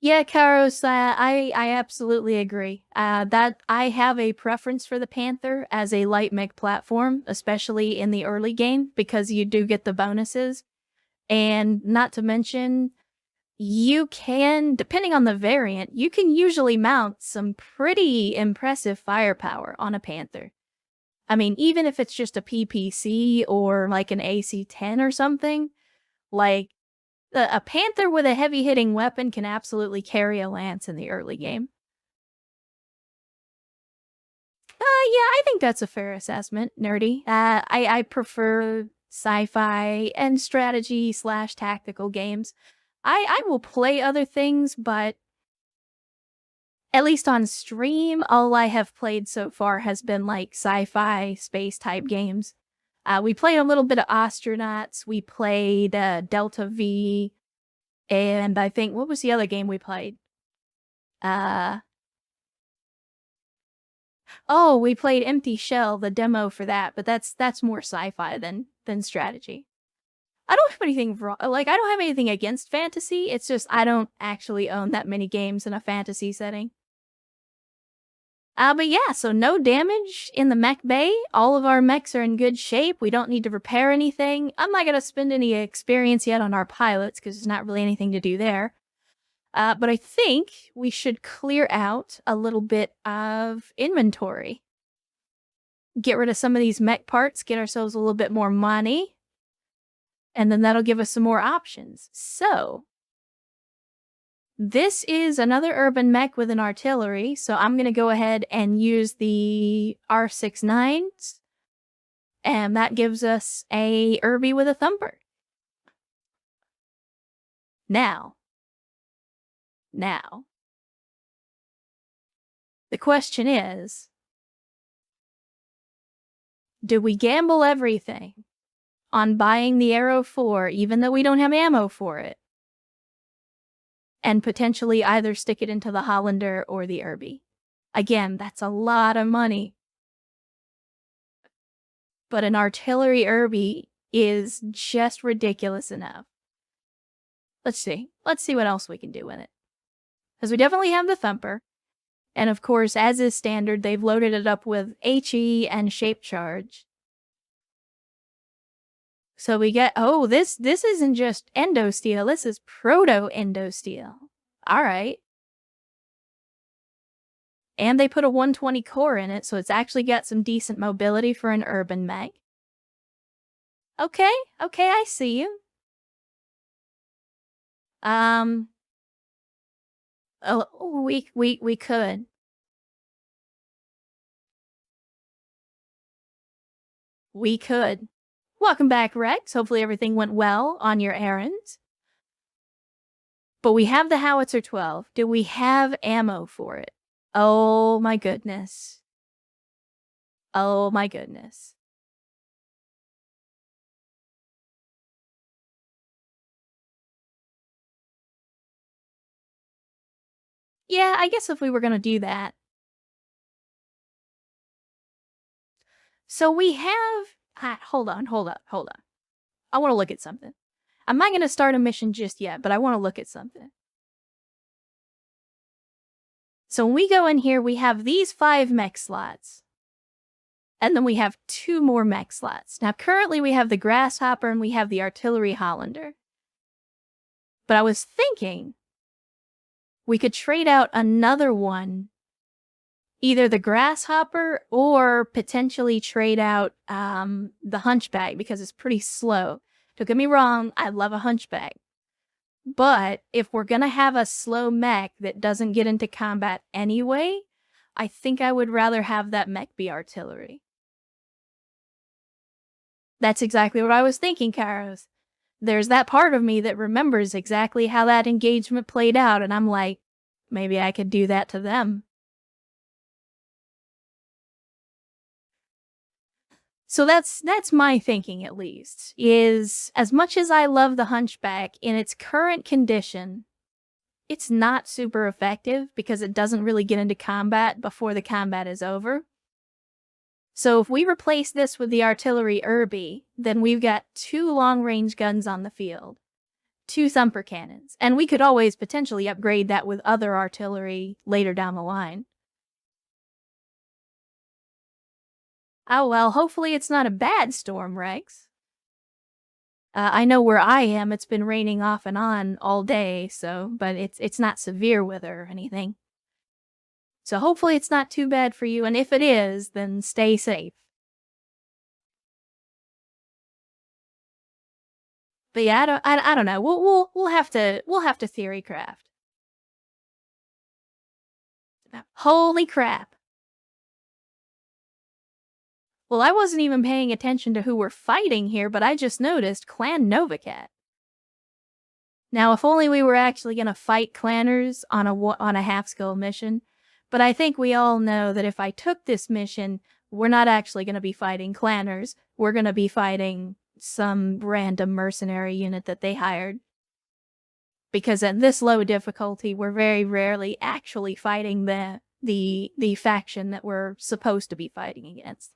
Yeah, Karos, I absolutely agree. That I have a preference for the Panther as a light mech platform, especially in the early game, because you do get the bonuses. And not to mention, you can, depending on the variant, you can usually mount some pretty impressive firepower on a Panther. I mean, even if it's just a PPC or like an AC-10 or something, like a Panther with a heavy-hitting weapon can absolutely carry a lance in the early game. Yeah, I think that's a fair assessment, Nerdy. I prefer sci-fi and strategy/tactical games. I will play other things, but at least on stream, all I have played so far has been like sci-fi space type games. We played a little bit of Astronauts. We played Delta V, and I think what was the other game we played? Oh, we played Empty Shell, the demo for that, but that's more sci-fi than strategy. I don't have anything wrong. Like I don't have anything against fantasy. It's just I don't actually own that many games in a fantasy setting. But yeah, so no damage in the mech bay. All of our mechs are in good shape. We don't need to repair anything. I'm not gonna spend any experience yet on our pilots because there's not really anything to do there. But I think we should clear out a little bit of inventory. Get rid of some of these mech parts, get ourselves a little bit more money, and then that'll give us some more options. So, this is another urban mech with an artillery, so I'm going to go ahead and use the R69s, and that gives us a Irby with a thumper. Now, the question is, do we gamble everything on buying the Arrow 4 even though we don't have ammo for it? And potentially either stick it into the Hollander or the Irby. Again, that's a lot of money. But an artillery Irby is just ridiculous enough. Let's see. Let's see what else we can do with it. Because we definitely have the Thumper. And of course, as is standard, they've loaded it up with HE and Shape Charge. So we get, oh, this isn't just endo steel, this is proto endo steel. All right. And they put a 120 core in it, so it's actually got some decent mobility for an urban mech. Okay, I see you. Oh, we could. We could. Welcome back, Rex. Hopefully everything went well on your errands. But we have the Howitzer 12. Do we have ammo for it? Oh my goodness. Oh my goodness. Yeah, I guess if we were going to do that. So we have... hold on. I want to look at something. I'm not going to start a mission just yet, but I want to look at something. So when we go in here, we have these 5 mech slots. And then we have 2 more mech slots. Now, currently we have the Grasshopper and we have the Artillery Hollander. But I was thinking we could trade out another one, either the Grasshopper or potentially trade out the Hunchback because it's pretty slow. Don't get me wrong, I love a Hunchback. But if we're going to have a slow mech that doesn't get into combat anyway, I think I would rather have that mech be artillery. That's exactly what I was thinking, Karos. There's that part of me that remembers exactly how that engagement played out, and I'm like, maybe I could do that to them. So that's my thinking, at least, is as much as I love the Hunchback, in its current condition, it's not super effective because it doesn't really get into combat before the combat is over. So if we replace this with the Artillery Irby, then we've got 2 long-range guns on the field. 2 thumper cannons, and we could always potentially upgrade that with other artillery later down the line. Oh, well, hopefully it's not a bad storm, Rex. I know where I am, it's been raining off and on all day, but it's not severe weather or anything. So hopefully it's not too bad for you, and if it is, then stay safe. But yeah, I don't know. We'll have to theory craft. Holy crap. Well, I wasn't even paying attention to who we're fighting here, but I just noticed Clan Novacat. Now, if only we were actually going to fight clanners on a half-skill mission, but I think we all know that if I took this mission, we're not actually going to be fighting clanners. We're going to be fighting some random mercenary unit that they hired. Because at this low difficulty, we're very rarely actually fighting the faction that we're supposed to be fighting against.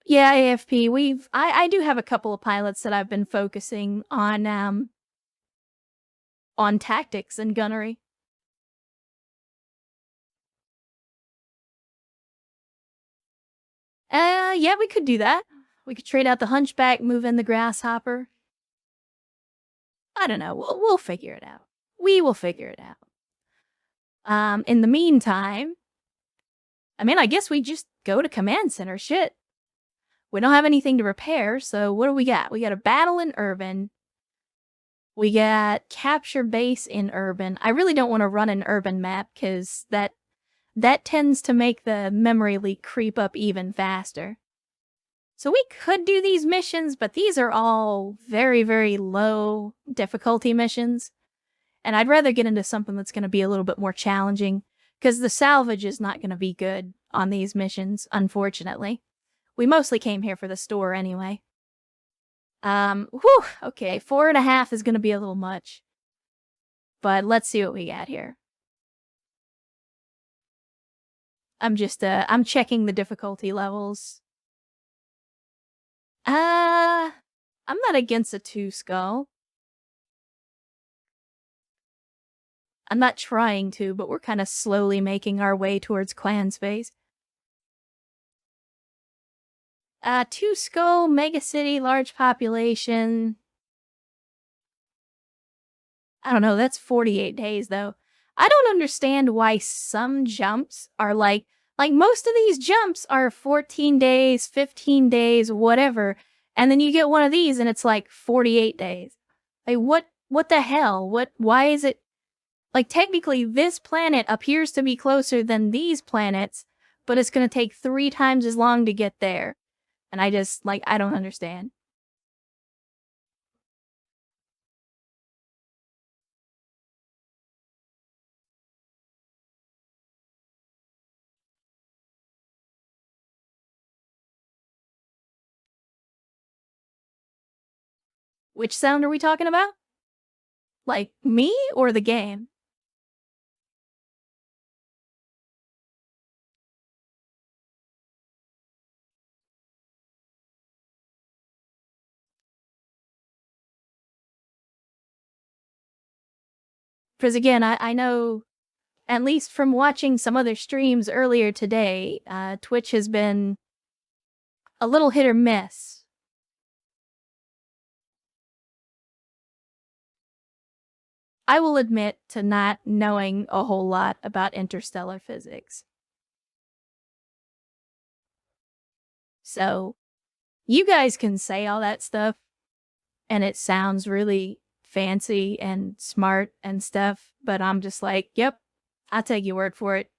Yeah, AFP, I do have a couple of pilots that I've been focusing on tactics and gunnery. Yeah, we could do that. We could trade out the hunchback, move in the grasshopper. I don't know. We'll figure it out. We will figure it out. In the meantime, I mean, I guess we just go to command center. Shit. We don't have anything to repair, so what do we got? We got a battle in urban. We got capture base in urban. I really don't want to run an urban map because that tends to make the memory leak creep up even faster. So we could do these missions, but these are all very, very low difficulty missions. And I'd rather get into something that's going to be a little bit more challenging, because the salvage is not going to be good on these missions, unfortunately. We mostly came here for the store anyway. Okay, 4.5 is going to be a little much. But let's see what we got here. I'm checking the difficulty levels. I'm not against a 2 skull. I'm not trying to, but we're kind of slowly making our way towards clan space. 2 skull, mega city, large population. I don't know, that's 48 days though. I don't understand why some jumps are like most of these jumps are 14 days, 15 days, whatever. And then you get one of these and it's like 48 days. Like what the hell? Why is it like technically this planet appears to be closer than these planets, but it's going to take 3 times as long to get there. And I just I don't understand. Which sound are we talking about? Like me or the game? Because again, I know, at least from watching some other streams earlier today, Twitch has been a little hit or miss. I will admit to not knowing a whole lot about interstellar physics. So, you guys can say all that stuff, and it sounds really fancy and smart and stuff, but I'm just like, yep, I'll take your word for it.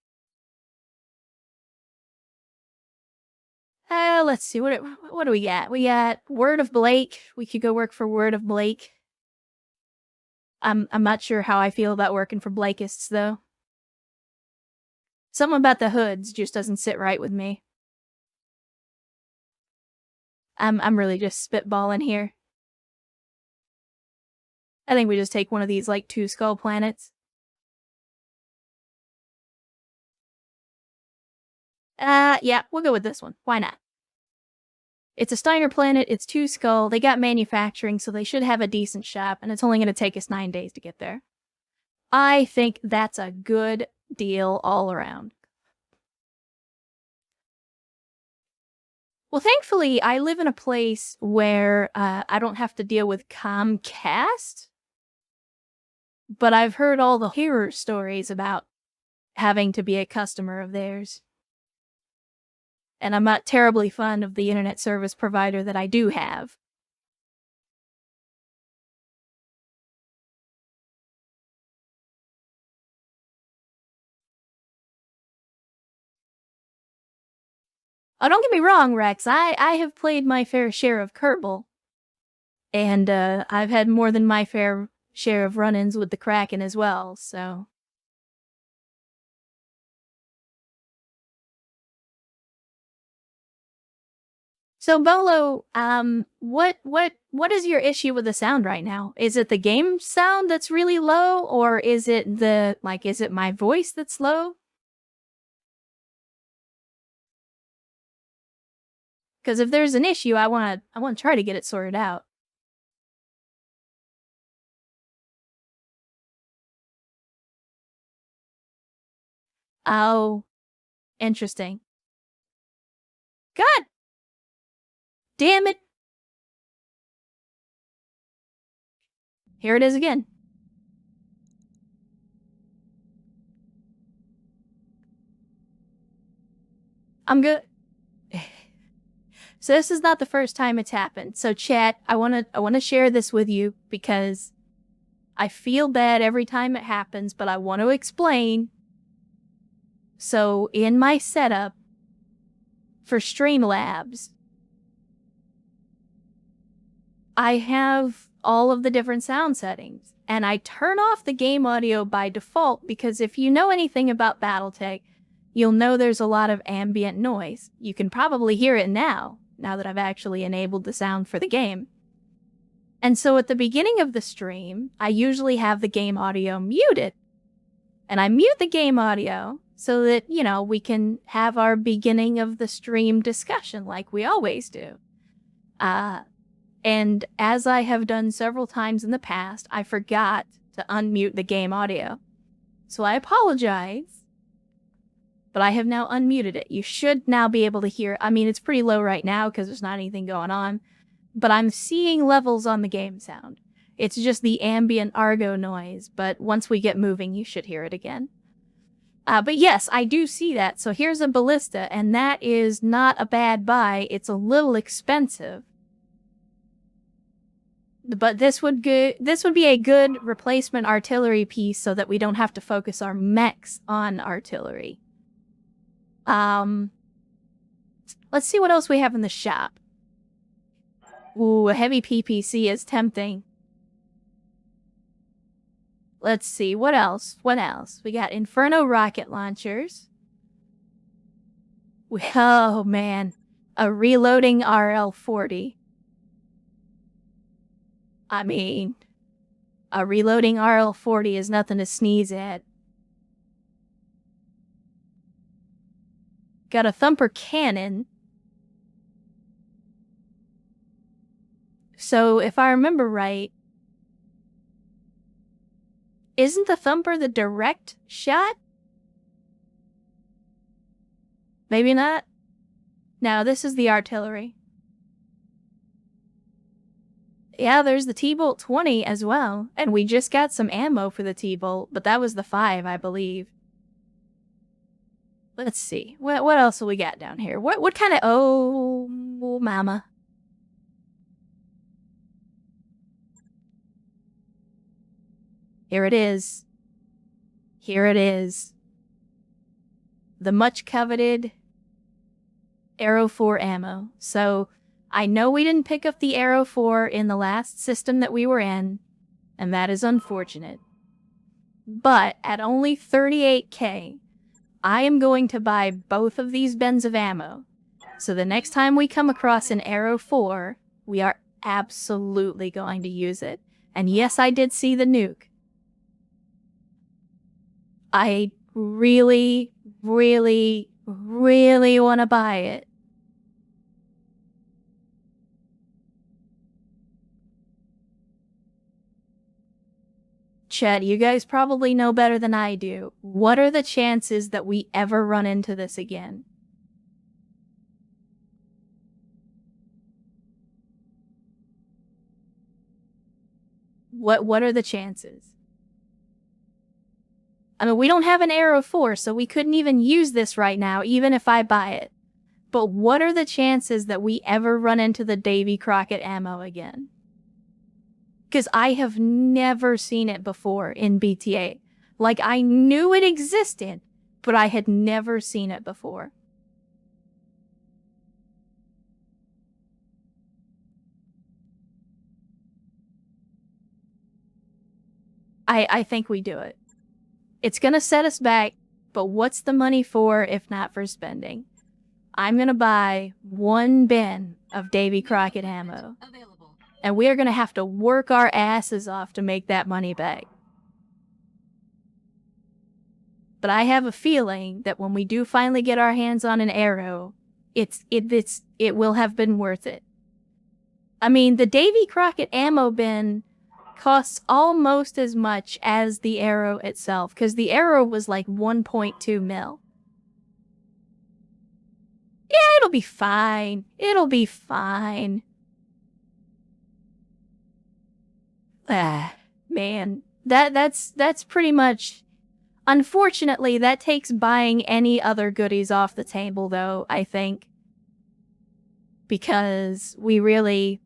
Let's see, what do we got? We got Word of Blake. We could go work for Word of Blake. I'm not sure how I feel about working for Blakeists, though. Something about the hoods just doesn't sit right with me. I'm really just spitballing here. I think we just take one of these, 2 skull planets. Yeah, we'll go with this one. Why not? It's a Steiner planet, it's 2 Skull, they got manufacturing, so they should have a decent shop, and it's only going to take us 9 days to get there. I think that's a good deal all around. Well, thankfully, I live in a place where I don't have to deal with Comcast, but I've heard all the horror stories about having to be a customer of theirs. And I'm not terribly fond of the internet service provider that I do have. Oh, don't get me wrong, Rex. I have played my fair share of Kerbal. And I've had more than my fair share of run-ins with the Kraken as well, so... So, Bolo, what is your issue with the sound right now? Is it the game sound that's really low, or is it is it my voice that's low? Because if there's an issue, I wanna try to get it sorted out. Oh, interesting. God damn it! Here it is again. I'm good. So this is not the first time it's happened. So chat, I wanna share this with you because I feel bad every time it happens, but I want to explain. So in my setup for Streamlabs, I have all of the different sound settings, and I turn off the game audio by default because if you know anything about BattleTech, you'll know there's a lot of ambient noise. You can probably hear it now that I've actually enabled the sound for the game. And so at the beginning of the stream, I usually have the game audio muted. And I mute the game audio so that, you know, we can have our beginning of the stream discussion like we always do. And as I have done several times in the past, I forgot to unmute the game audio. So I apologize, but I have now unmuted it. You should now be able to hear. I mean, it's pretty low right now because there's not anything going on, but I'm seeing levels on the game sound. It's just the ambient Argo noise, but once we get moving, you should hear it again. But yes, I do see that. So here's a ballista, and that is not a bad buy. It's a little expensive. But this would be a good replacement artillery piece so that we don't have to focus our mechs on artillery. Let's see what else we have in the shop. Ooh, a heavy PPC is tempting. Let's see, what else? What else? We got Inferno rocket launchers. Oh man, a reloading RL-40. I mean, a reloading RL-40 is nothing to sneeze at. Got a thumper cannon. So if I remember right, isn't the thumper the direct shot? Maybe not. Now this is the artillery. Yeah, there's the T-Bolt 20 as well. And we just got some ammo for the T-Bolt, but that was the 5, I believe. Let's see. What else will we got down here? What kind of... Oh, mama. Here it is. Here it is. The much coveted Arrow 4 ammo. So... I know we didn't pick up the Arrow 4 in the last system that we were in, and that is unfortunate. But at only 38k, I am going to buy both of these bins of ammo. So the next time we come across an Arrow 4, we are absolutely going to use it. And yes, I did see the nuke. I really, really, really want to buy it. Chet, you guys probably know better than I do. What are the chances that we ever run into this again? What are the chances? I mean, we don't have an arrow 4, so we couldn't even use this right now, even if I buy it. But what are the chances that we ever run into the Davy Crockett ammo again? Because I have never seen it before in BTA. Like, I knew it existed, but I had never seen it before. I think we do it. It's gonna set us back, but what's the money for if not for spending? I'm gonna buy 1 bin of Davy Crockett ammo. And we are gonna have to work our asses off to make that money back. But I have a feeling that when we do finally get our hands on an arrow, it will have been worth it. I mean, the Davy Crockett ammo bin costs almost as much as the arrow itself, because the arrow was like 1.2 mil. Yeah, it'll be fine. It'll be fine. Ah, man. That's pretty much... Unfortunately, that takes buying any other goodies off the table, though, I think. Because we really...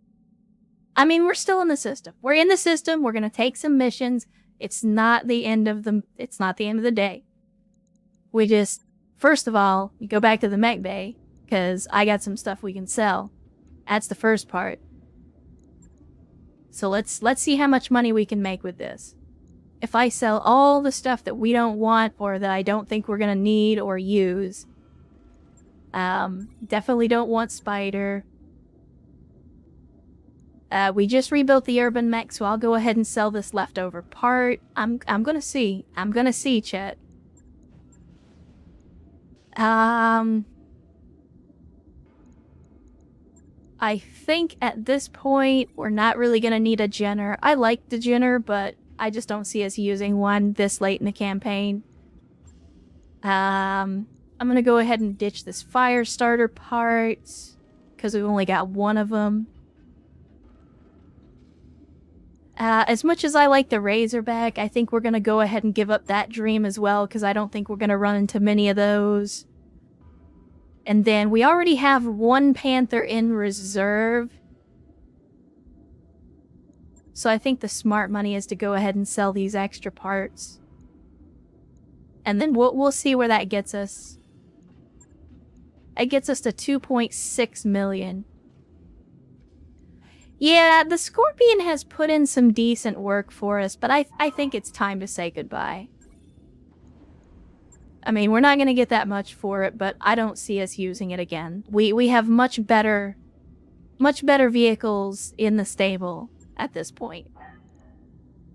I mean, we're still in the system. We're in the system. We're gonna take some missions. It's not the end of the day. We just... First of all, we go back to the mech bay, because I got some stuff we can sell. That's the first part. So let's see how much money we can make with this. If I sell all the stuff that we don't want or that I don't think we're gonna need or use. Definitely don't want Spider. We just rebuilt the urban mech, so I'll go ahead and sell this leftover part. I'm gonna see. I'm gonna see, chat. I think at this point, we're not really gonna need a Jenner. I like the Jenner, but I just don't see us using one this late in the campaign. I'm gonna go ahead and ditch this fire starter part, because we've only got one of them. As much as I like the Razorback, I think we're gonna go ahead and give up that dream as well, because I don't think we're gonna run into many of those. And then we already have 1 Panther in reserve. So I think the smart money is to go ahead and sell these extra parts. And then we'll see where that gets us. It gets us to 2.6 million. Yeah, the Scorpion has put in some decent work for us, but I think it's time to say goodbye. I mean, we're not going to get that much for it, but I don't see us using it again. We have much better vehicles in the stable at this point.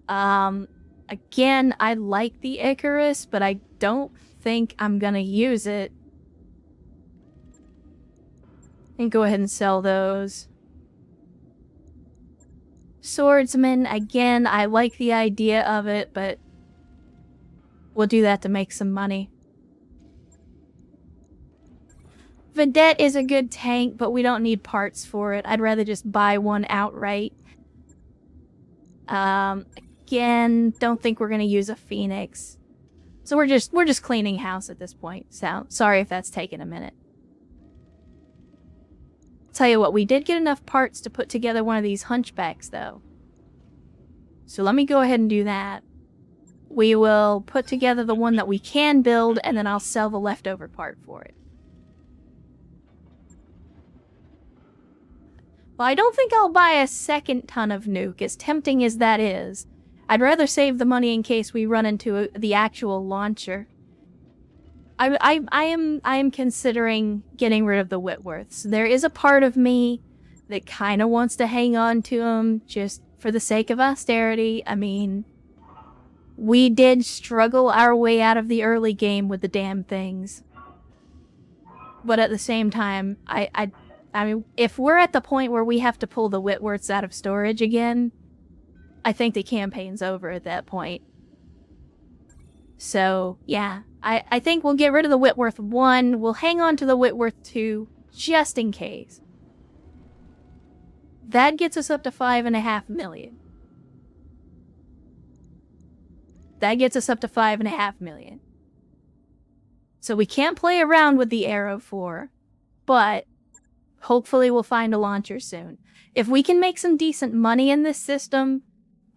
Again, I like the Icarus, but I don't think I'm going to use it. And go ahead and sell those. Swordsman, again, I like the idea of it, but we'll do that to make some money. Vedette is a good tank, but we don't need parts for it. I'd rather just buy one outright. Again, don't think we're gonna use a Phoenix. So we're just cleaning house at this point. So sorry if that's taken a minute. Tell you what, we did get enough parts to put together one of these hunchbacks, though. So let me go ahead and do that. We will put together the one that we can build, and then I'll sell the leftover part for it. Well, I don't think I'll buy a second ton of nuke, as tempting as that is. I'd rather save the money in case we run into the actual launcher. I am considering getting rid of the Whitworths. There is a part of me that kind of wants to hang on to them just for the sake of austerity. I mean, we did struggle our way out of the early game with the damn things. But at the same time, I mean, if we're at the point where we have to pull the Whitworths out of storage again, I think the campaign's over at that point. So, yeah, I think we'll get rid of the Whitworth 1. We'll hang on to the Whitworth 2 just in case. That gets us up to 5.5 million. That gets us up to 5.5 million. So we can't play around with the Arrow 4, but hopefully we'll find a launcher soon. If we can make some decent money in this system,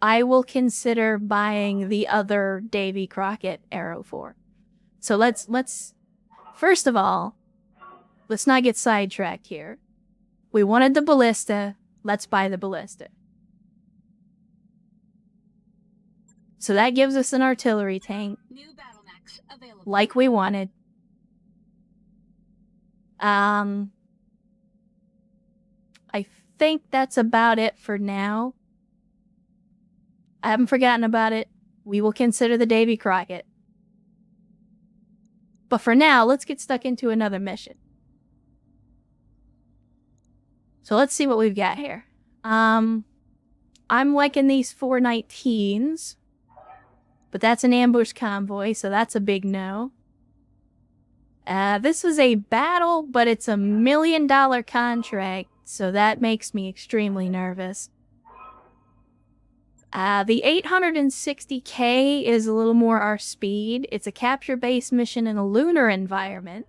I will consider buying the other Davy Crockett Arrow 4. So let's first of all, let's not get sidetracked here. We wanted the ballista, let's buy the ballista. So that gives us an artillery tank, New battle max available. like we wanted. I think that's about it for now. I haven't forgotten about it. We will consider the Davy Crockett. But for now, let's get stuck into another mission. So let's see what we've got here. I'm liking these 419s. But that's an ambush convoy, so that's a big no. This was a battle, but it's $1 million contract, so that makes me extremely nervous. The 860K is a little more our speed. It's a capture-based mission in a lunar environment.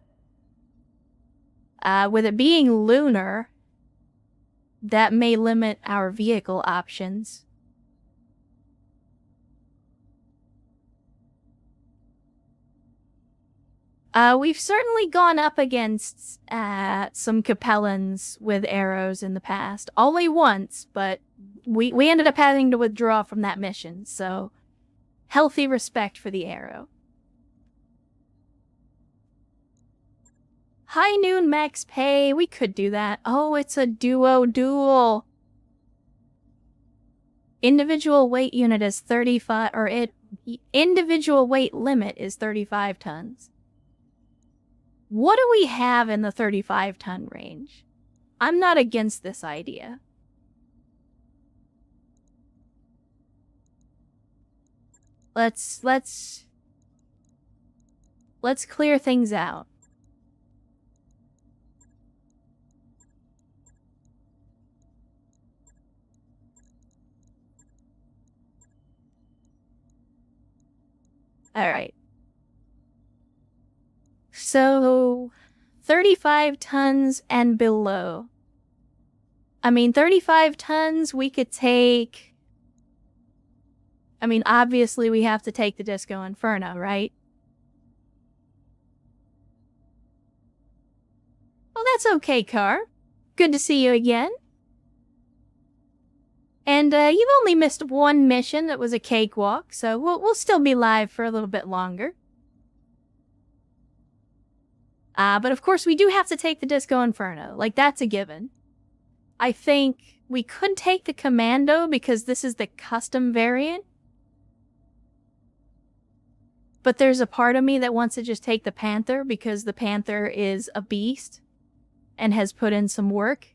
With it being lunar, that may limit our vehicle options. We've certainly gone up against some Capellans with arrows in the past. Only once, but we ended up having to withdraw from that mission, so healthy respect for the arrow. High noon max pay, we could do that. Oh, it's a duo duel. Individual weight unit is 35, individual weight limit is 35 tons. What do we have in the 35-ton range? I'm not against this idea. Let's clear things out. All right. So, 35 tons and below. I mean, 35 tons, we could take... I mean, obviously we have to take the Disco Inferno, right? Well, that's okay, Car. Good to see you again. And you've only missed one mission that was a cakewalk, so we'll still be live for a little bit longer. But of course, we do have to take the Disco Inferno. Like, that's a given. I think we could take the Commando because this is the custom variant. But there's a part of me that wants to just take the Panther because the Panther is a beast and has put in some work.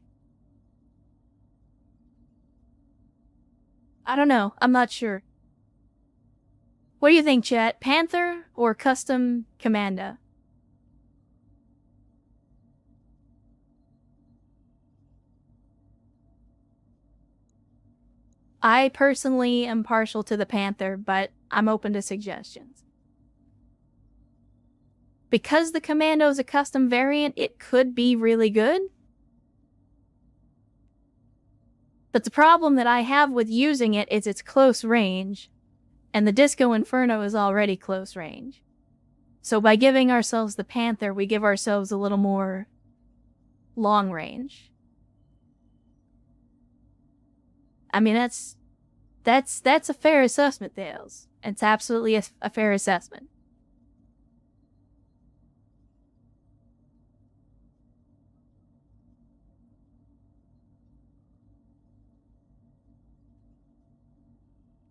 I don't know. I'm not sure. What do you think, chat? Panther or custom Commando? I personally am partial to the Panther, but I'm open to suggestions. Because the Commando is a custom variant, it could be really good. But the problem that I have with using it is it's close range, and the Disco Inferno is already close range. So by giving ourselves the Panther, we give ourselves a little more long range. I mean, that's a fair assessment, Dales. It's absolutely a fair assessment.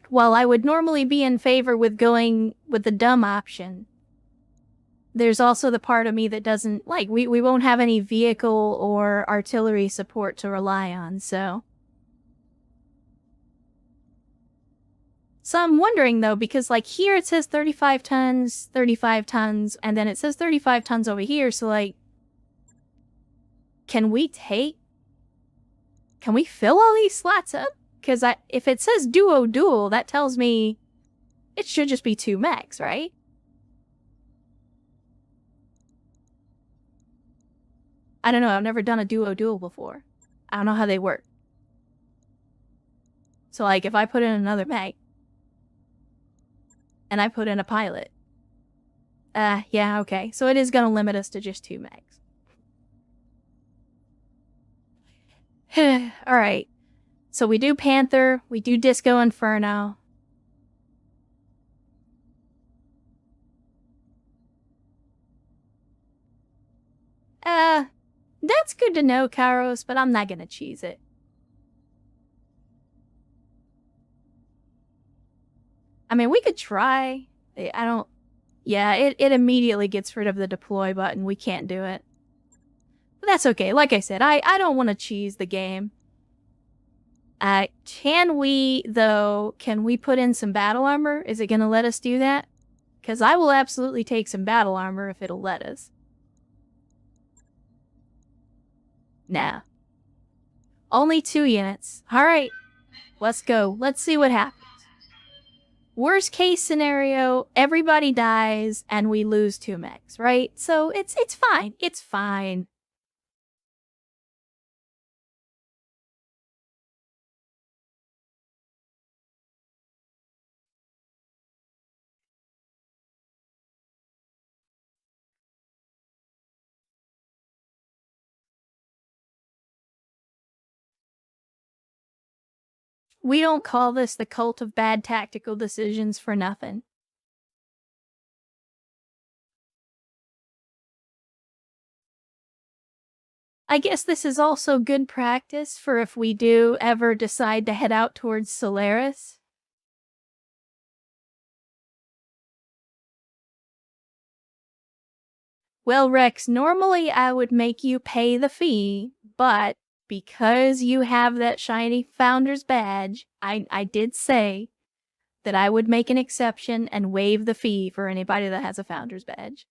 While I would normally be in favor with going with the dumb option, there's also the part of me that doesn't, like, we won't have any vehicle or artillery support to rely on, so. So I'm wondering, though, because, like, here it says 35 tons, and then it says 35 tons over here, so, like, can we fill all these slots up? Because if it says duo-dual, that tells me it should just be 2 mechs, right? I don't know, I've never done a duo-dual before. I don't know how they work. So, like, if I put in another mech, and I put in a pilot. Yeah, okay. So it is gonna limit us to just 2 mechs. Alright. So we do Panther, we do Disco Inferno. That's good to know, Kairos, but I'm not gonna cheese it. I mean, we could try. I don't... Yeah, it immediately gets rid of the deploy button. We can't do it. But that's okay. Like I said, I don't want to cheese the game. Can we put in some battle armor? Is it gonna let us do that? Because I will absolutely take some battle armor if it'll let us. Nah. Only 2 units. Alright. Let's go. Let's see what happens. Worst case scenario, everybody dies and we lose 2 mechs, right? So it's fine. It's fine. We don't call this the cult of bad tactical decisions for nothing. I guess this is also good practice for if we do ever decide to head out towards Solaris. Well, Rex, normally I would make you pay the fee, but because you have that shiny Founder's badge, I did say that I would make an exception and waive the fee for anybody that has a Founder's badge.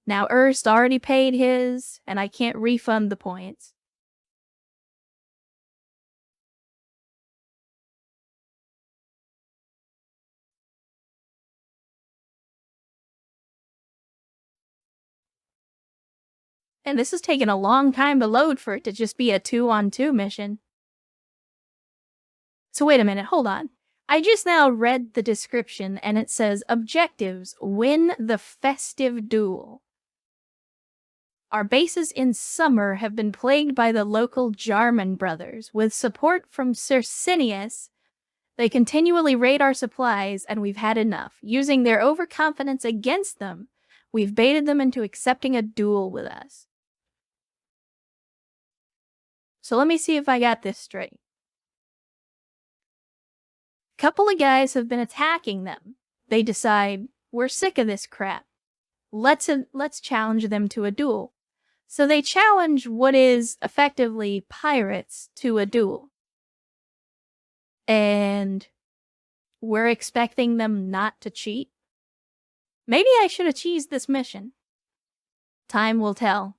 Now, Erst already paid his, and I can't refund the points. And this is taking a long time to load for it to just be a 2-on-2 mission. So wait a minute, hold on. I just now read the description and it says, objectives, win the festive duel. Our bases in summer have been plagued by the local Jarman brothers. With support from Cercinius, they continually raid our supplies and we've had enough. Using their overconfidence against them, we've baited them into accepting a duel with us. So let me see if I got this straight. Couple of guys have been attacking them. They decide, we're sick of this crap. Let's challenge them to a duel. So they challenge what is effectively pirates to a duel. And we're expecting them not to cheat. Maybe I should have cheesed this mission. Time will tell.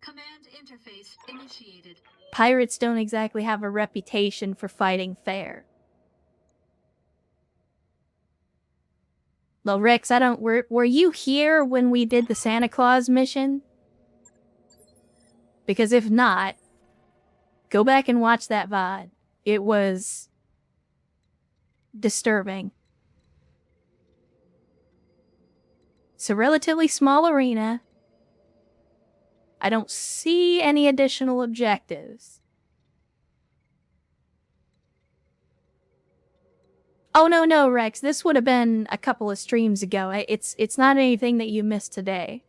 Command interface initiated. Pirates don't exactly have a reputation for fighting fair. Well, Rex, were you here when we did the Santa Claus mission? Because if not, go back and watch that VOD. It was disturbing. It's a relatively small arena. I don't see any additional objectives. Oh, no, Rex. This would have been a couple of streams ago. It's not anything that you missed today.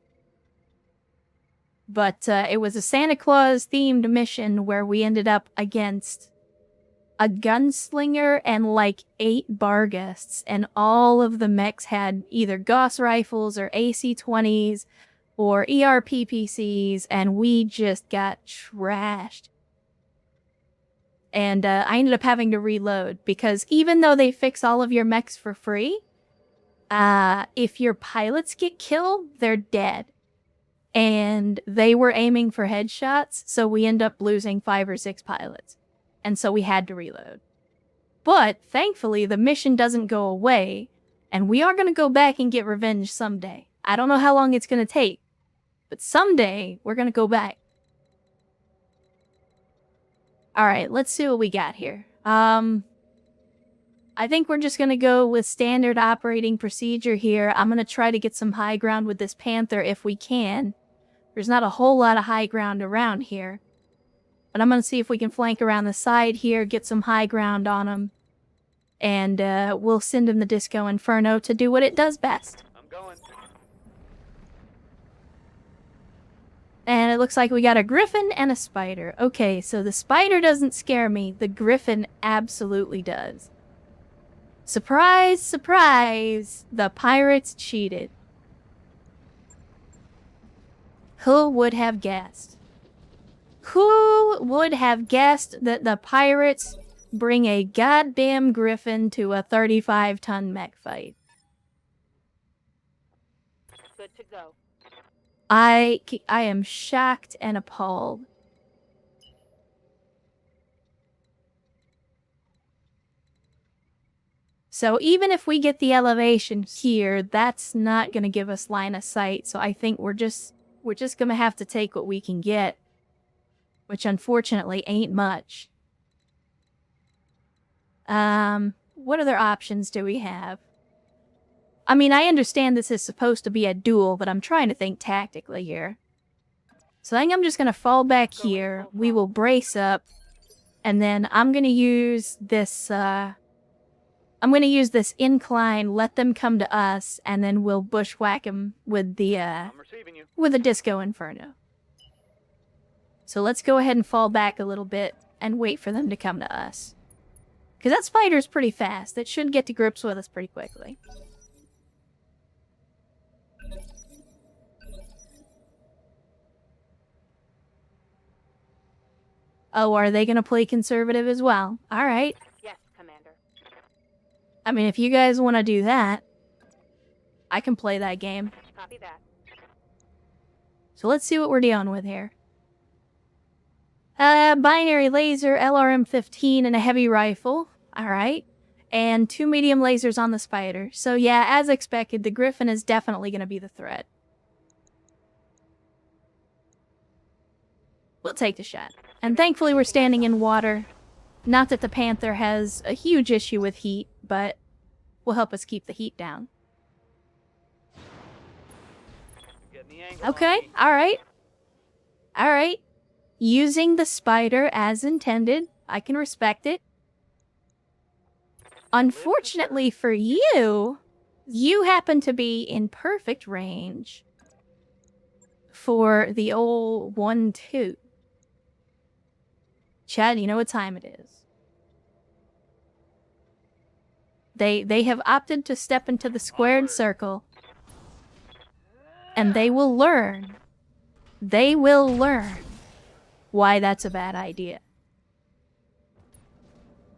But it was a Santa Claus-themed mission where we ended up against a gunslinger, and like 8 Barghists, and all of the mechs had either Gauss rifles or AC-20s or ERPPCs, and we just got trashed. And I ended up having to reload, because even though they fix all of your mechs for free, if your pilots get killed, they're dead. And they were aiming for headshots, so we end up losing 5 or 6 pilots. And so we had to reload. But, thankfully, the mission doesn't go away, and we are going to go back and get revenge someday. I don't know how long it's going to take, but someday we're going to go back. Alright, let's see what we got here. I think we're just going to go with standard operating procedure here. I'm going to try to get some high ground with this Panther if we can. There's not a whole lot of high ground around here. But I'm going to see if we can flank around the side here, get some high ground on him. And we'll send him the Disco Inferno to do what it does best. I'm going. And it looks like we got a Griffin and a Spider. Okay, so the Spider doesn't scare me. The Griffin absolutely does. Surprise, surprise! The pirates cheated. Who would have guessed? Who would have guessed that the pirates bring a goddamn Griffin to a 35-ton mech fight? Good to go. I am shocked and appalled. So even if we get the elevation here, that's not going to give us line of sight. So I think we're just going to have to take what we can get, which unfortunately ain't much. What other options do we have? I mean, I understand this is supposed to be a duel, but I'm trying to think tactically here. So I think I'm just going to fall back here. We will brace up. And then I'm going to use this, incline, let them come to us, and then we'll bushwhack them with the, I'm receiving you. with a Disco Inferno. So let's go ahead and fall back a little bit and wait for them to come to us. Because that Spider's pretty fast. It should get to grips with us pretty quickly. Oh, are they going to play conservative as well? Alright. Yes, Commander. I mean, if you guys want to do that, I can play that game. Copy that. So let's see what we're dealing with here. Binary laser, LRM-15, and a heavy rifle. Alright. And 2 medium lasers on the Spider. So yeah, as expected, the Griffin is definitely going to be the threat. We'll take the shot. And thankfully we're standing in water. Not that the Panther has a huge issue with heat, but will help us keep the heat down. Getting the angle on Okay, me. alright. Alright. Using the Spider as intended. I can respect it. Unfortunately for you, you happen to be in perfect range for the old 1-2. Chad, you know what time it is. They have opted to step into the squared circle. And they will learn. They will learn why that's a bad idea.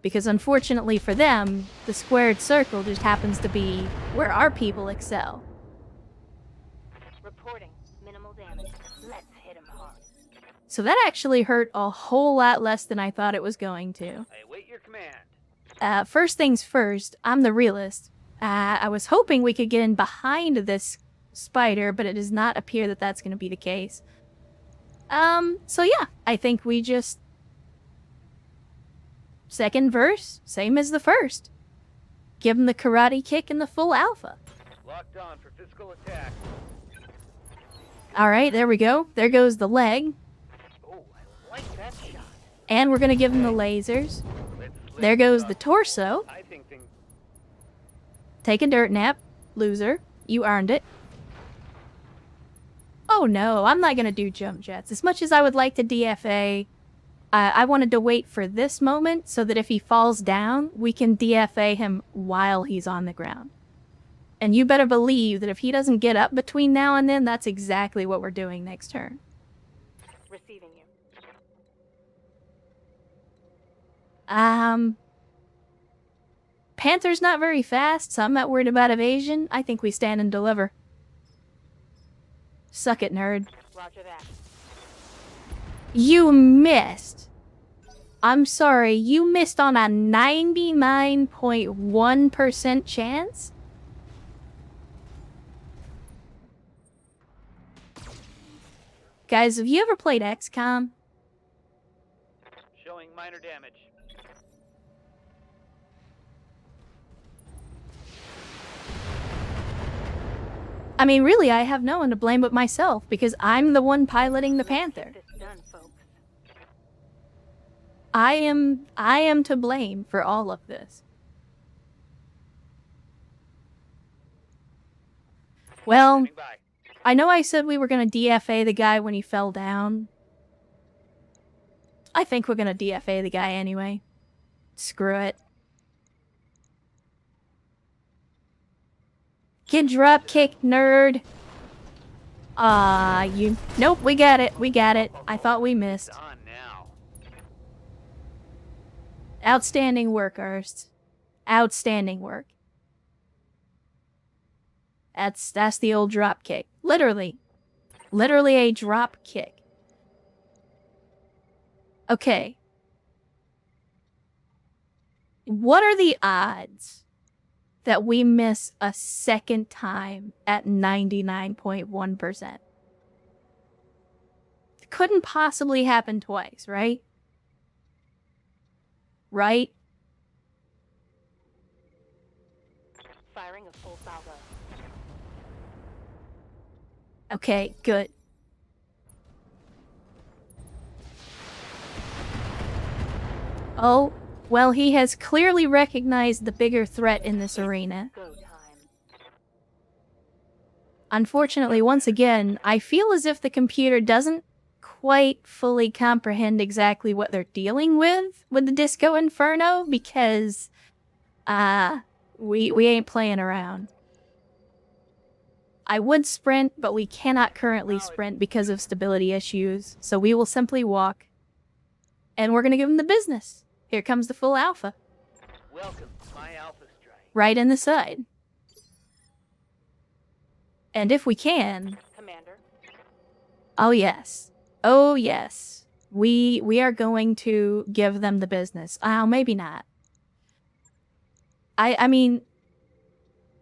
Because unfortunately for them, the squared circle just happens to be where our people excel. Reporting. Minimal damage. Let's hit him hard. So that actually hurt a whole lot less than I thought it was going to. I await your command. First things first, I'm the realist. I was hoping we could get in behind this Spider, but it does not appear that that's going to be the case. So yeah, I think we just... Second verse, same as the first. Give him the karate kick and the full alpha. Locked on for physical attack. Alright, there we go. There goes the leg. Oh, I like that shot. And we're going to give him the lasers. Let's There goes the torso. I think things. Take a dirt nap. Loser. You earned it. Oh no, I'm not going to do jump jets. As much as I would like to DFA, I wanted to wait for this moment so that if he falls down, we can DFA him while he's on the ground. And you better believe that if he doesn't get up between now and then, that's exactly what we're doing next turn. Receiving you. Panther's not very fast, so I'm not worried about evasion. I think we stand and deliver. Suck it, nerd. Roger that. You missed. I'm sorry, you missed on a 99.1% chance? Guys, have you ever played XCOM? Showing minor damage. I mean, really, I have no one to blame but myself, because I'm the one piloting the Panther. This done, folks. I am to blame for all of this. Well, Standing by. I know I said we were gonna DFA the guy when he fell down. I think we're gonna DFA the guy anyway. Screw it. Get drop kicked, nerd. You... Nope, we got it. We got it. I thought we missed. On now. Outstanding work, Ernst. Outstanding work. That's the old drop kick. Literally. Literally a drop kick. Okay. What are the odds that we miss a second time at 99.1%? It couldn't possibly happen twice, right? Right? Firing a full salvo. Okay, good. Oh, well, he has clearly recognized the bigger threat in this arena. Go time. Unfortunately, once again, I feel as if the computer doesn't quite fully comprehend exactly what they're dealing with the Disco Inferno, because, we ain't playing around. I would sprint, but we cannot currently sprint because of stability issues, so we will simply walk. And we're gonna give him the business. Here comes the full alpha. Welcome to my alpha strike. Right in the side. And if we can... Commander. Oh yes. Oh yes. We are going to give them the business. Oh, maybe not. I mean...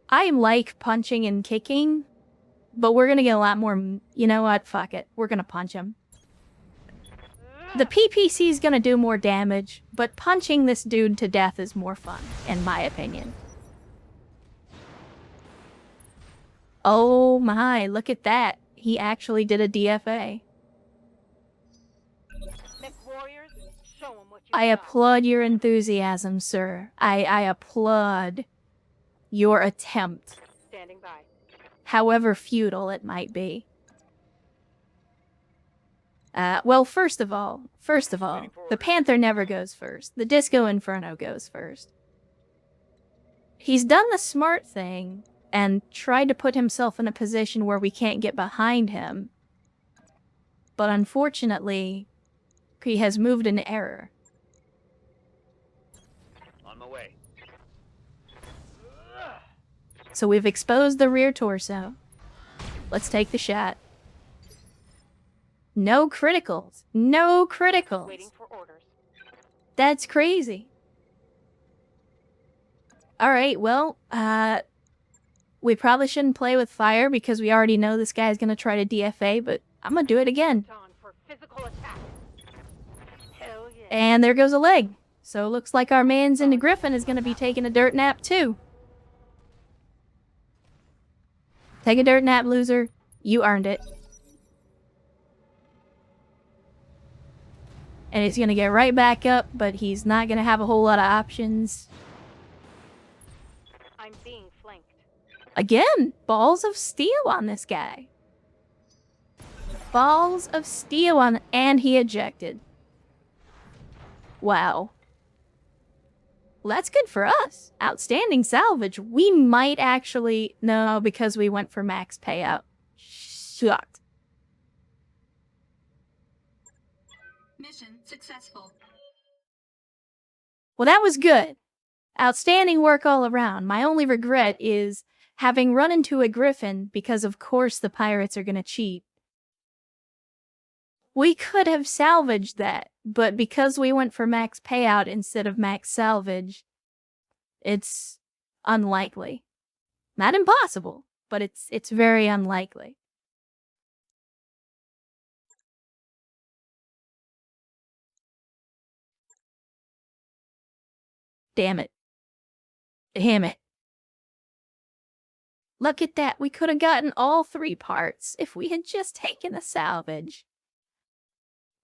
I like punching and kicking, but we're gonna get a lot more... You know what? Fuck it. We're gonna punch him. The PPC is gonna do more damage, but punching this dude to death is more fun, in my opinion. Oh my, look at that. He actually did a DFA. Mech warriors, show 'em what you I got. applaud your enthusiasm, sir. I applaud your attempt, Standing by. however futile it might be. Well, first of all, the Panther never goes first. The Disco Inferno goes first. He's done the smart thing and tried to put himself in a position where we can't get behind him. But unfortunately, he has moved in error. On my way. So we've exposed the rear torso. Let's take the shot. No criticals. No criticals. Waiting for orders. That's crazy. Alright, well, we probably shouldn't play with fire because we already know this guy's gonna try to DFA, but I'm gonna do it again. On for physical attack. Hell yeah. And there goes a leg. So it looks like our man's in the Griffin is gonna be taking a dirt nap too. Take a dirt nap, loser. You earned it. And he's gonna get right back up, but he's not gonna have a whole lot of options. I'm being flanked. Again, balls of steel on this guy. Balls of steel on, and he ejected. Wow. Well, that's good for us. Outstanding salvage. We might actually... No, because we went for max payout. Shucks. Mission successful. Well, that was good. Outstanding work all around. My only regret is having run into a griffin because, of course, the pirates are going to cheat. We could have salvaged that, but because we went for max payout instead of max salvage, it's unlikely. Not impossible, but it's very unlikely. Damn it. Damn it. Look at that. We could have gotten all 3 parts if we had just taken a salvage.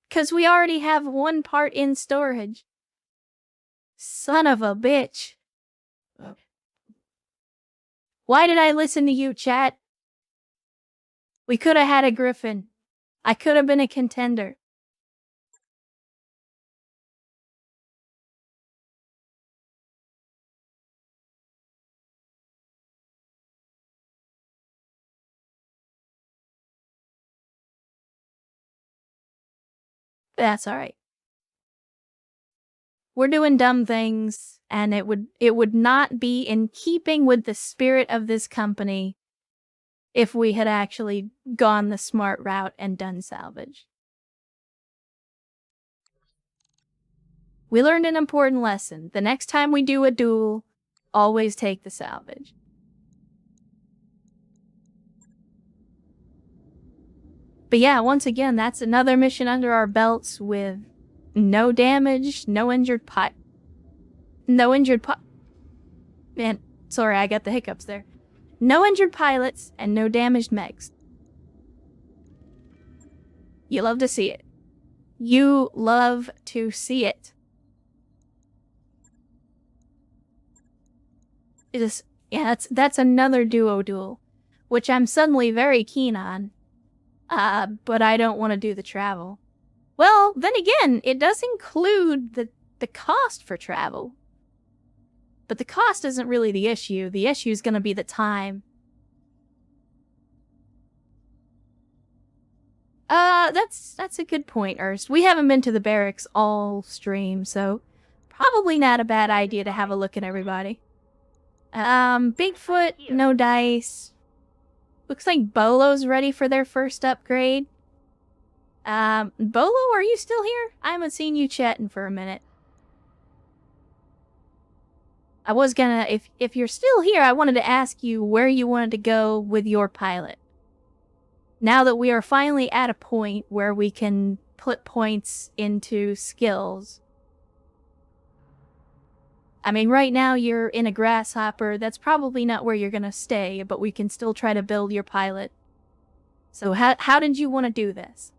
Because we already have 1 part in storage. Son of a bitch. Why did I listen to you, chat? We could have had a griffin. I could have been a contender. That's alright. We're doing dumb things, and it would not be in keeping with the spirit of this company if we had actually gone the smart route and done salvage. We learned an important lesson. The next time we do a duel, always take the salvage. But yeah, once again, that's another mission under our belts with no damage, no injured Man, sorry, I got the hiccups there. No injured pilots and no damaged megs. You love to see it. You love to see it. Yeah, that's another duo duel, which I'm suddenly very keen on. But I don't want to do the travel. Well, then again, it does include the cost for travel. But the cost isn't really the issue. The issue is going to be the time. That's a good point, Ernst. We haven't been to the barracks all stream, so probably not a bad idea to have a look at everybody. Bigfoot, no dice. Looks like Bolo's ready for their first upgrade. Bolo, are you still here? I haven't seen you chatting for a minute. I was gonna, if you're still here, I wanted to ask you where you wanted to go with your pilot. Now that we are finally at a point where we can put points into skills. I mean, right now you're in a grasshopper. That's probably not where you're gonna stay, but we can still try to build your pilot. So how did you want to do this?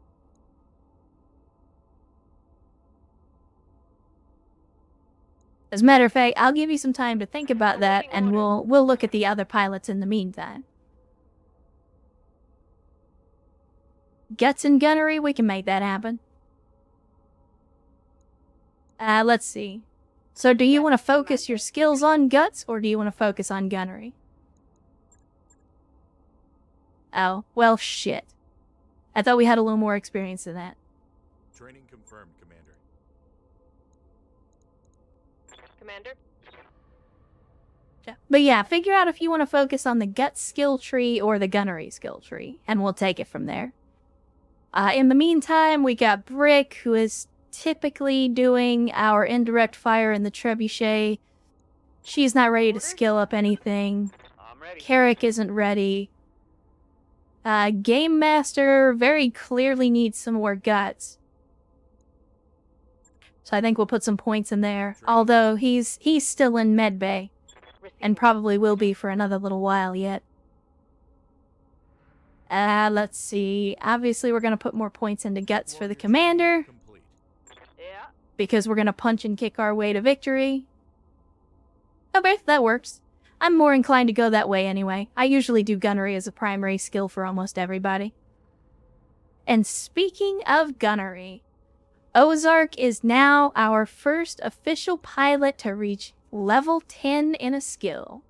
As a matter of fact, I'll give you some time to think about that, and we'll look at the other pilots in the meantime. Guts and gunnery, we can make that happen. Let's see. So do you want to focus your skills on guts, or do you want to focus on gunnery? Oh, well, shit. I thought we had a little more experience than that. Training confirmed, Commander. Commander? But yeah, figure out if you want to focus on the guts skill tree or the gunnery skill tree, and we'll take it from there. In the meantime, we got Brick, who is typically doing our indirect fire in the trebuchet. She's not ready to skill up anything. I'm ready. Carrick isn't ready. Game Master very clearly needs some more guts. So I think we'll put some points in there. Although he's still in medbay. And probably will be for another little while yet. Let's see. Obviously we're going to put more points into guts for the commander. Complete. Yeah. Because we're going to punch and kick our way to victory. Okay, that works. I'm more inclined to go that way anyway. I usually do gunnery as a primary skill for almost everybody. And speaking of gunnery, Ozark is now our first official pilot to reach level 10 in a skill.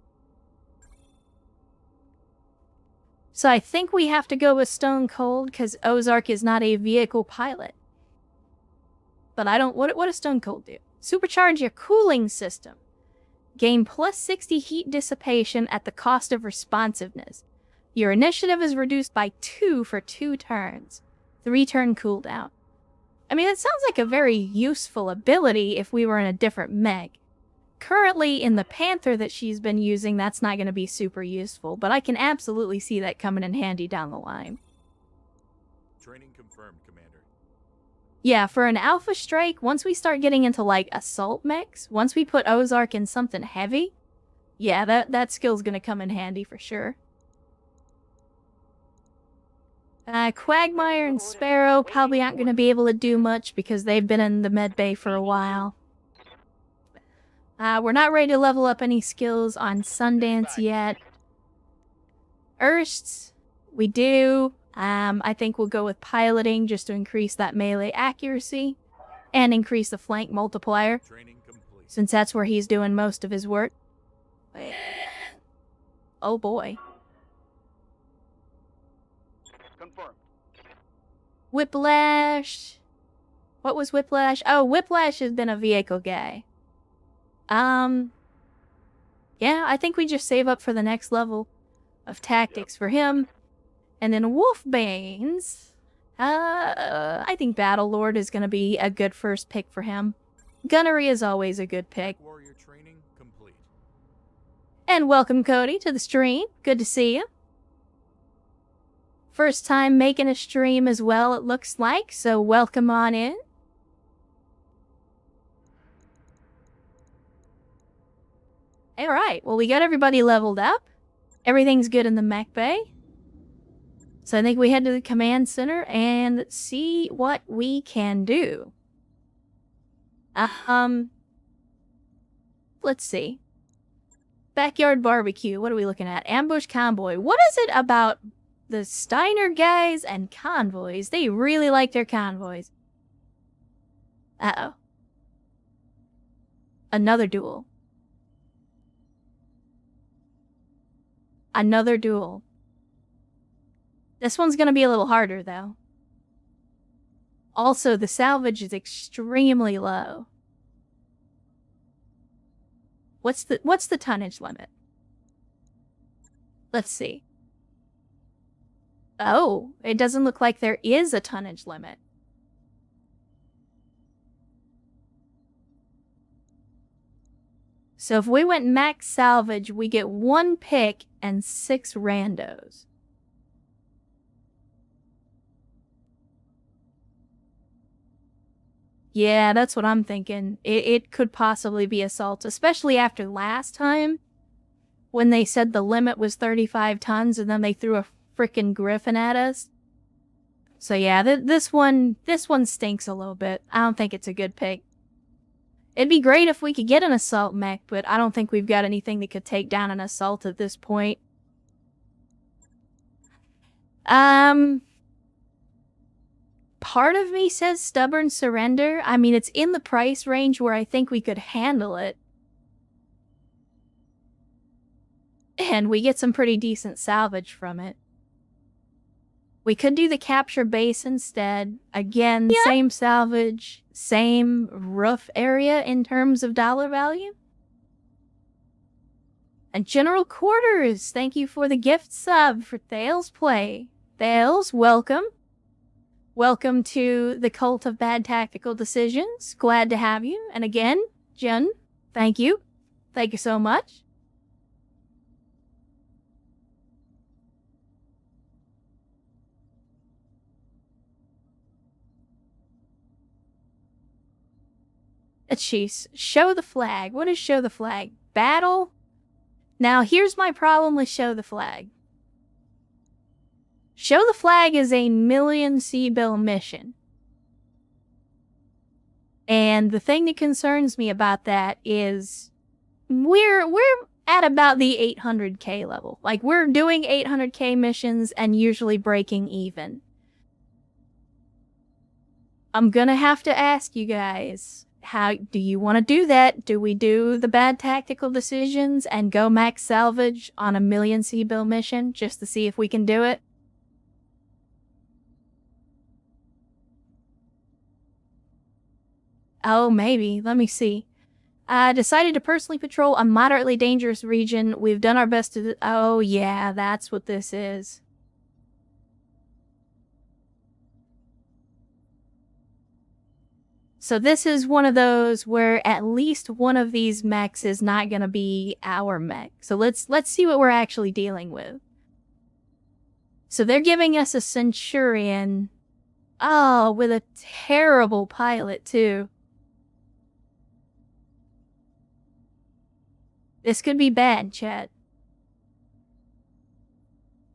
So I think we have to go with Stone Cold because Ozark is not a vehicle pilot. But I don't... What does Stone Cold do? Supercharge your cooling system. Gain plus 60 heat dissipation at the cost of responsiveness. Your initiative is reduced by 2 for 2 turns. 3-turn cooldown. I mean, it sounds like a very useful ability if we were in a different mech. Currently, in the Panther that she's been using, that's not going to be super useful, but I can absolutely see that coming in handy down the line. Training confirmed, Commander. Yeah, for an Alpha Strike, once we start getting into, like, assault mechs, once we put Ozark in something heavy, yeah, that skill's going to come in handy for sure. Quagmire and Sparrow probably aren't going to be able to do much because they've been in the med bay for a while. We're not ready to level up any skills on Sundance yet. Ersts, we do. I think we'll go with piloting just to increase that melee accuracy and increase the flank multiplier, Training complete. since that's where he's doing most of his work. Oh boy. Confirmed. Whiplash. What was Whiplash? Oh, Whiplash has been a vehicle guy. Yeah, I think we just save up for the next level of tactics for him. And then Wolfbanes. I think Battlelord is going to be a good first pick for him. Gunnery is always a good pick. Warrior training complete. And welcome, Cody, to the stream. Good to see you. First time making a stream as well, it looks like, so welcome on in. Alright, well, we got everybody leveled up. Everything's good in the mech bay. So I think we head to the command center and see what we can do. Let's see. Backyard barbecue, what are we looking at? Ambush convoy. What is it about the Steiner guys and convoys? They really like their convoys. Uh-oh. Another duel. Another duel. This one's gonna be a little harder, though. Also, the salvage is extremely low. What's the tonnage limit? Let's see. Oh, it doesn't look like there is a tonnage limit. So if we went max salvage, we get 1 pick and 6 randos. Yeah, that's what I'm thinking. It could possibly be assault, especially after last time when they said the limit was 35 tons and then they threw a frickin' griffin at us. So yeah, this one stinks a little bit. I don't think it's a good pick. It'd be great if we could get an assault mech, but I don't think we've got anything that could take down an assault at this point. Part of me says stubborn surrender. I mean, it's in the price range where I think we could handle it. And we get some pretty decent salvage from it. We could do the capture base instead. Again, yeah. Same salvage, same roof area in terms of dollar value. And General Quarters, thank you for the gift sub for Thales Play. Thales, welcome. Welcome to the Cult of Bad Tactical Decisions. Glad to have you. And again, Jen, thank you. Thank you so much. Jeez, show the flag. What is show the flag? Battle? Now, here's my problem with show the flag. Show the flag is a million C-bill mission. And the thing that concerns me about that is we're at about the 800k level. Like, we're doing 800k missions and usually breaking even. I'm gonna have to ask you guys, how do you want to do that? Do we do the bad tactical decisions and go max salvage on a million C-bill mission just to see if we can do it? Oh, maybe. Let me see. I decided to personally patrol a moderately dangerous region. We've done our best to... Oh, yeah, that's what this is. So this is one of those where at least one of these mechs is not going to be our mech. So let's see what we're actually dealing with. So they're giving us a Centurion. Oh, with a terrible pilot, too. This could be bad, chat.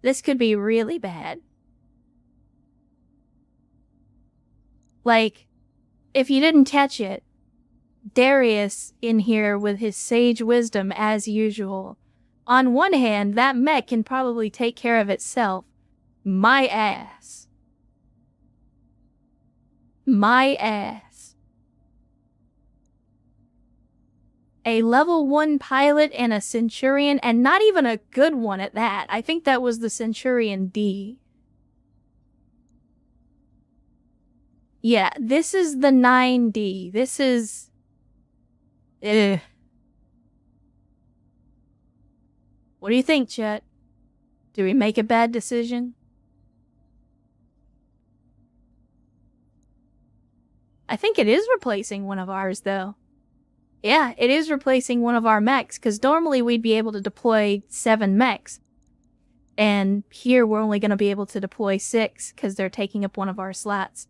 This could be really bad. Like, if you didn't catch it, Darius in here with his sage wisdom as usual. On one hand, that mech can probably take care of itself. My ass. My ass. A level 1 pilot and a Centurion, and not even a good one at that. I think that was the Centurion D. Yeah, this is the 9D. This is... Ugh. What do you think, Chet? Do we make a bad decision? I think it is replacing one of ours, though. Yeah, it is replacing one of our mechs, because normally we'd be able to deploy 7 mechs. And here we're only going to be able to deploy 6, because they're taking up one of our slots.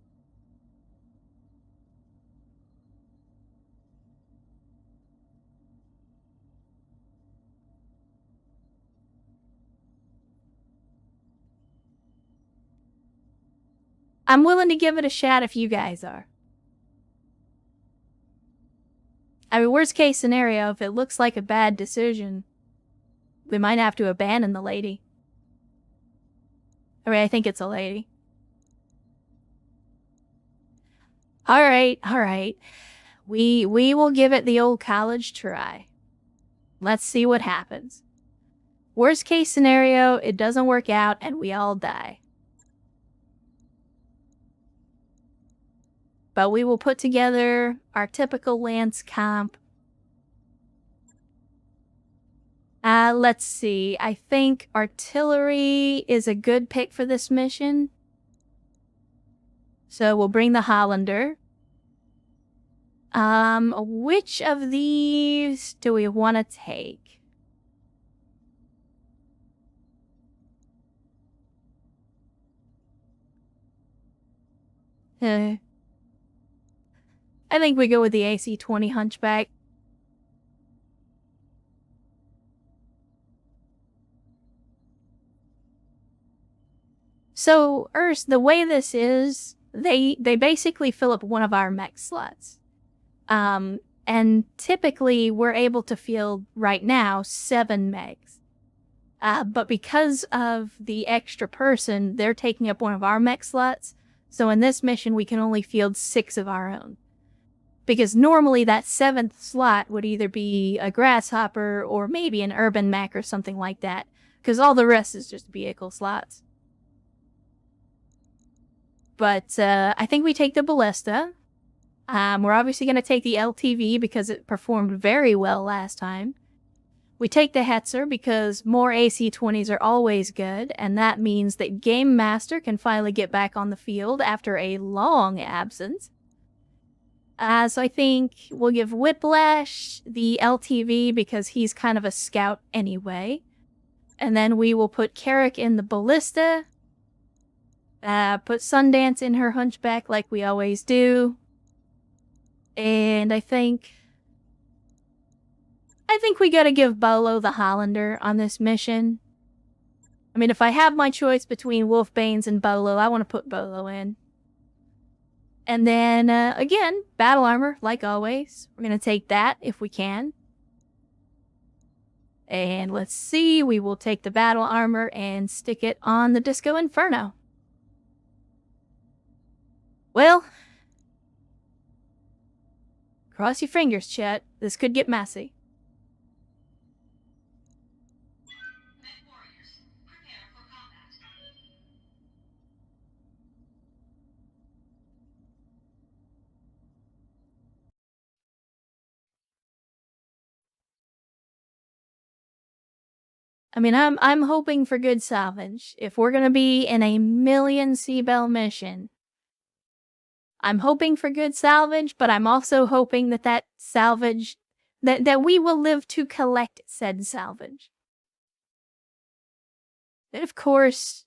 I'm willing to give it a shot if you guys are. I mean, worst case scenario, if it looks like a bad decision, we might have to abandon the lady. I mean, I think it's a lady. Alright. We will give it the old college try. Let's see what happens. Worst case scenario, it doesn't work out and we all die. But we will put together our typical Lance comp. Let's see. I think artillery is a good pick for this mission. So we'll bring the Hollander. Which of these do we want to take? I think we go with the AC-20 Hunchback. So, Urs, the way this is, they basically fill up one of our mech slots. And typically we're able to field right now 7 mechs. But because of the extra person, they're taking up one of our mech slots. So in this mission, we can only field 6 of our own. Because normally that 7th slot would either be a grasshopper or maybe an urban mech or something like that. Because all the rest is just vehicle slots. But I think we take the ballista. We're obviously going to take the LTV because it performed very well last time. We take the Hetzer because more AC-20s are always good, and that means that Game Master can finally get back on the field after a long absence. So I think we'll give Whiplash the LTV because he's kind of a scout anyway. And then we will put Carrick in the ballista. Put Sundance in her Hunchback like we always do. And I think we gotta give Bolo the Hollander on this mission. I mean, if I have my choice between Wolfbanes and Bolo, I want to put Bolo in. And then, again, battle armor, like always. We're gonna take that if we can. And let's see, we will take the battle armor and stick it on the Disco Inferno. Well, Cross your fingers, Chet. This could get messy. Men warriors, prepare for combat. I mean, I'm hoping for good salvage. If we're gonna be in a million Seabell mission, I'm hoping for good salvage, but I'm also hoping that that salvage, that we will live to collect said salvage. And of course,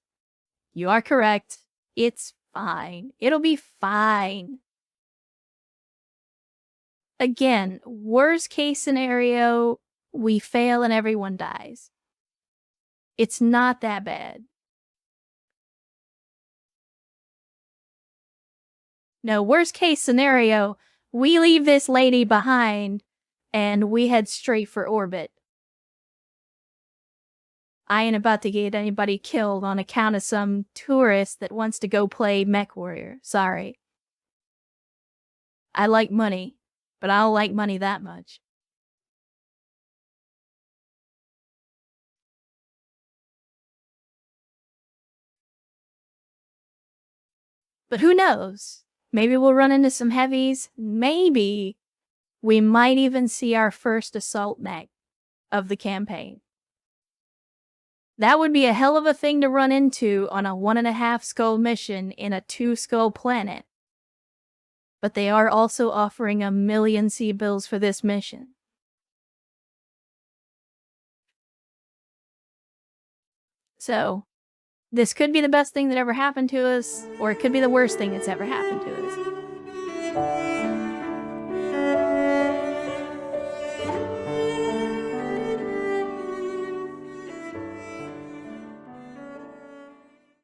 you are correct. It's fine. It'll be fine. Again, worst case scenario, we fail and everyone dies. It's not that bad. No, worst case scenario, we leave this lady behind and we head straight for orbit. I ain't about to get anybody killed on account of some tourist that wants to go play Mech Warrior. Sorry. I like money, but I don't like money that much. But who knows? Maybe we'll run into some heavies. Maybe we might even see our first assault mech of the campaign. That would be a hell of a thing to run into on a 1.5 skull mission in a 2 skull planet. But they are also offering 1 million C-bills for this mission. So, this could be the best thing that ever happened to us, or it could be the worst thing that's ever happened to us.